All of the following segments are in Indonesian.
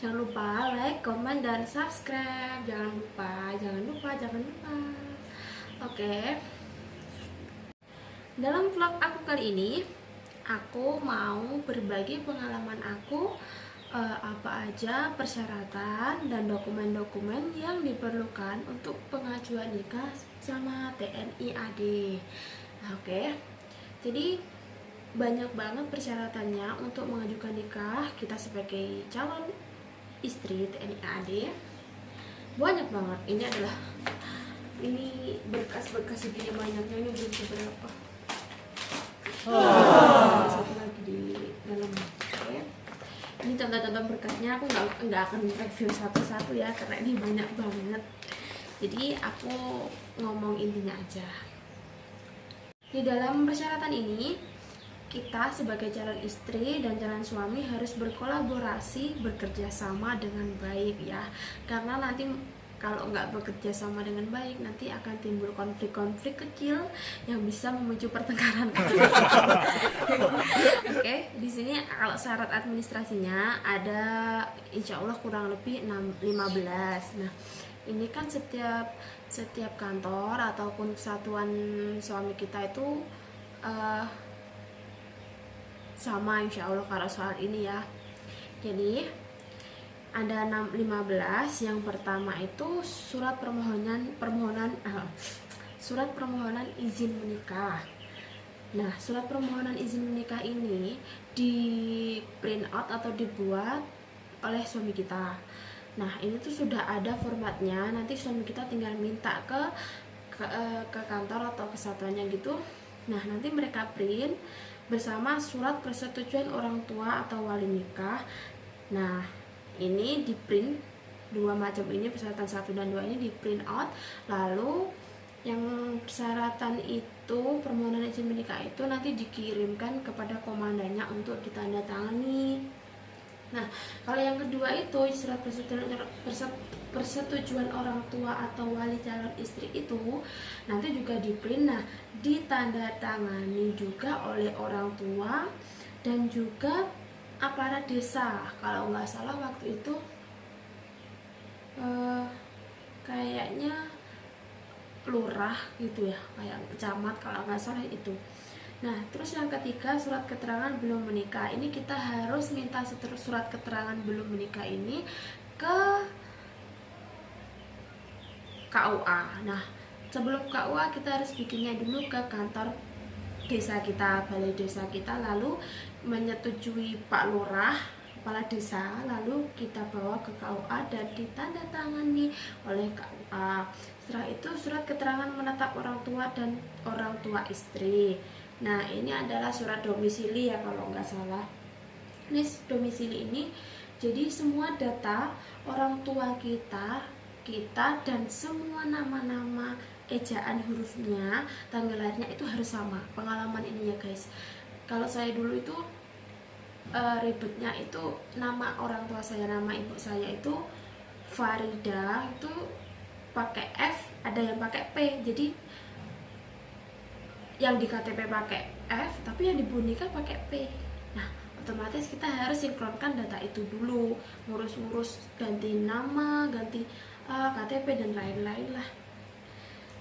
Jangan lupa like, komen, dan subscribe. Jangan lupa. Oke. Dalam vlog aku kali ini, aku mau berbagi pengalaman aku, apa aja persyaratan dan dokumen-dokumen yang diperlukan untuk pengajuan nikah sama TNI AD. Oke. Jadi banyak banget persyaratannya untuk mengajukan nikah kita sebagai calon istri TNI AD. Banyak banget. Ini berkas-berkas segini banyaknya, ini belum seberapa. Satu lagi di dalam. Oke. Ini contoh-contoh berkasnya, aku nggak akan review satu-satu ya karena ini banyak banget. Jadi aku ngomong intinya aja. Di dalam persyaratan ini, kita sebagai calon istri dan calon suami harus berkolaborasi, bekerja sama dengan baik ya. Karena nanti kalau nggak bekerja sama dengan baik, nanti akan timbul konflik-konflik kecil yang bisa memicu pertengkaran. Oke, di sini kalau syarat administrasinya ada, insya Allah kurang lebih 15. Nah, ini kan setiap kantor ataupun kesatuan suami kita itu sama insya Allah kalau soal ini ya. Jadi ada 15. Yang pertama itu surat permohonan izin menikah. Nah, surat permohonan izin menikah ini di print out atau dibuat oleh suami kita. Nah, ini tuh sudah ada formatnya. Nanti suami kita tinggal minta ke kantor atau kesatuannya gitu. Nah, nanti mereka print bersama surat persetujuan orang tua atau wali nikah. Nah, ini di print dua macam ini, persyaratan 1 dan 2 ini di print out. Lalu yang persyaratan itu, permohonan izin menikah itu nanti dikirimkan kepada komandannya untuk ditandatangani. Nah, kalau yang kedua itu surat persetujuan orang tua atau wali calon istri itu nanti juga di print, nah ditandatangani juga oleh orang tua dan juga aparat desa. Kalau nggak salah waktu itu kayaknya lurah gitu ya, kayak camat kalau nggak salah itu. Nah, terus yang ketiga surat keterangan belum menikah. Ini kita harus minta surat keterangan belum menikah ini ke KUA. Nah, sebelum KUA kita harus bikinnya dulu ke kantor desa kita, balai desa kita, lalu menyetujui Pak Lurah, kepala desa, lalu kita bawa ke KUA dan ditandatangani oleh KUA. Setelah itu surat keterangan menetap orang tua dan orang tua istri. Nah, ini adalah surat domisili ya kalau nggak salah. Ini domisili ini jadi semua data orang tua kita dan semua nama-nama, ejaan hurufnya, tanggal lahirnya itu harus sama. Pengalaman ini ya guys, kalau saya dulu itu ribetnya itu nama orang tua saya, nama ibu saya itu Farida, itu pakai F, ada yang pakai P. Jadi yang di KTP pakai F, tapi yang di nikah pakai P. Nah, otomatis kita harus sinkronkan data itu dulu, ngurus-ngurus ganti nama, ganti KTP dan lain-lain lah.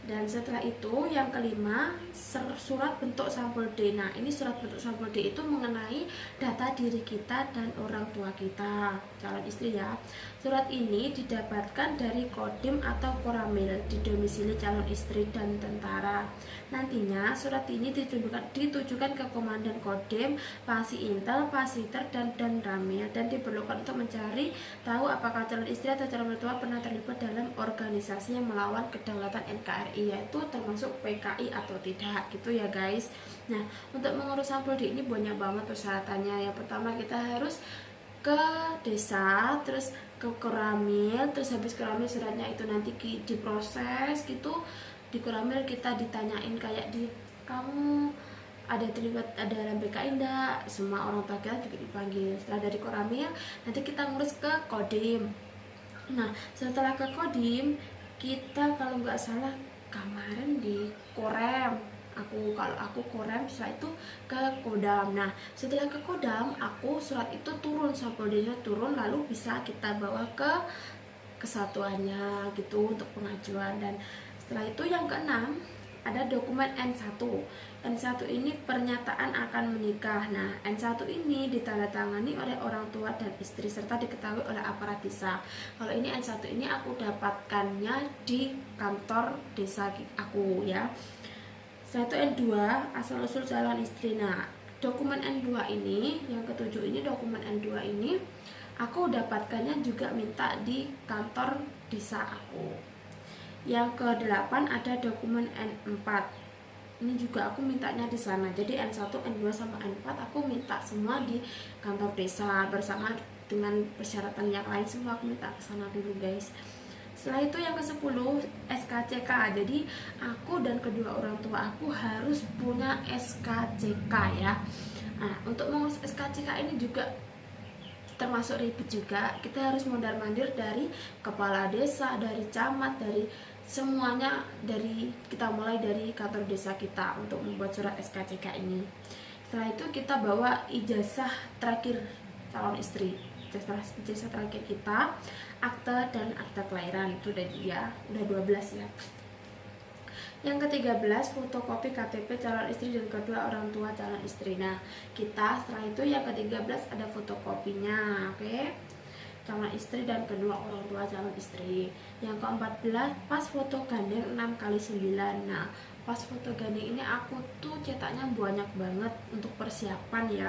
Dan setelah itu yang kelima, surat bentuk sampul D. Nah, ini surat bentuk sampul D itu mengenai data diri kita dan orang tua kita, calon istri ya. Surat ini didapatkan dari Kodim atau Koramil di domisili calon istri dan tentara. Nantinya surat ini ditujukan ke komandan Kodim, Pasi Intel, Pasiter dan Ramil, dan diperlukan untuk mencari tahu apakah calon istri atau calon mertua pernah terlibat dalam organisasi yang melawan kedaulatan NKRI, yaitu termasuk PKI atau tidak gitu ya guys. Nah, untuk mengurus sampul D ini banyak banget persyaratannya. Yang pertama kita harus ke desa, terus ke Koramil, terus habis Koramil suratnya itu nanti diproses gitu. Di Koramil kita ditanyain kayak kamu ada terlibat dalam PKI enggak, semua orang tua kita juga dipanggil. Setelah dari Koramil nanti kita ngurus ke Kodim. Nah, setelah ke Kodim kita kalau nggak salah kemarin di Korem. Kalau aku korem, setelah itu ke Kodam. Nah setelah ke Kodam, aku surat itu turun, sampulnya turun, lalu bisa kita bawa ke kesatuannya gitu untuk pengajuan. Dan setelah itu yang keenam ada dokumen N1. N1 ini pernyataan akan menikah. Nah, N1 ini ditandatangani oleh orang tua dan istri serta diketahui oleh aparat desa. Kalau ini N1 ini aku dapatkannya di kantor desa aku ya. Setelah itu N2, asal usul calon istri. Nah, dokumen N2 ini, yang ketujuh ini, dokumen N2 ini aku dapatkannya juga minta di kantor desa aku. Yang ke-8 ada dokumen N4. Ini juga aku mintanya di sana. Jadi N1, N2 sama N4 aku minta semua di kantor desa bersama dengan persyaratan yang lain, semua aku minta ke sana dulu, guys. Setelah itu yang ke-10 SKCK. Jadi aku dan kedua orang tua aku harus punya SKCK ya. Nah, untuk mengurus SKCK ini juga termasuk ribet juga. Kita harus mondar-mandir dari kepala desa, dari camat, dari semuanya, kita mulai dari kantor desa kita untuk membuat surat SKCK ini. Setelah itu kita bawa ijazah terakhir calon istri, ijazah terakhir kita, akte dan akte kelahiran. Itu udah 12 ya. Yang ke-13 fotokopi KTP calon istri dan kedua orang tua calon istri. Nah, kita setelah itu yang ke-13 ada fotokopinya, oke? Calon istri dan kedua orang tua calon istri. Yang ke-14 pas foto gandeng 6x9. Nah, pas foto gandeng ini aku tuh cetaknya banyak banget untuk persiapan ya.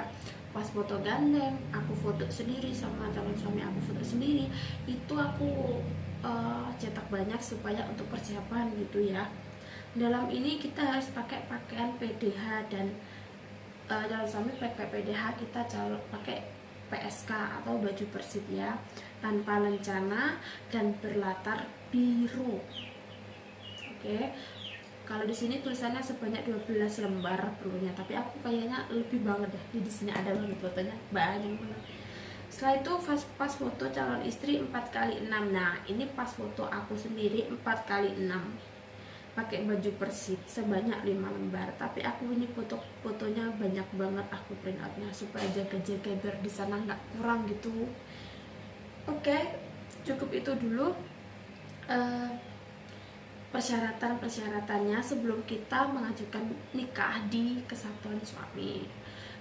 Pas foto gandeng aku foto sendiri, sama calon suami aku foto sendiri. Itu aku cetak banyak supaya untuk persiapan gitu ya. Dalam ini kita harus pakai pakaian PDH dan calon suami pakai PDH, kita pakai PSK atau baju persib ya, tanpa lencana dan berlatar biru. Oke. Kalau di sini tulisannya sebanyak 12 lembar perlunya, tapi aku kayaknya lebih banget deh. Di sini ada banget fotonya, banyak banget. Setelah itu pas foto calon istri 4x6. Nah, ini pas foto aku sendiri 4x6. Pakai baju persib sebanyak 5 lembar, tapi aku ini fotonya banyak banget aku print outnya supaya jaga-jaga biar di sana nggak kurang gitu. Oke, cukup itu dulu persyaratan-persyaratannya sebelum kita mengajukan nikah di kesatuan suami.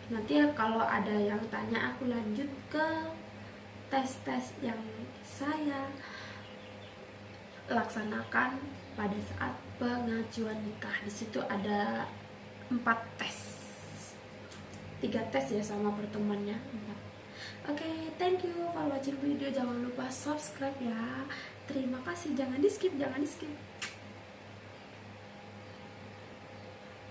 Nanti ya kalau ada yang tanya, aku lanjut ke tes-tes yang saya laksanakan pada saat pengajuan nikah. Di situ ada 4 tes, 3 tes ya sama pertemuannya 4. Oke, thank you for watching video. Jangan lupa subscribe ya. Terima kasih, jangan di skip.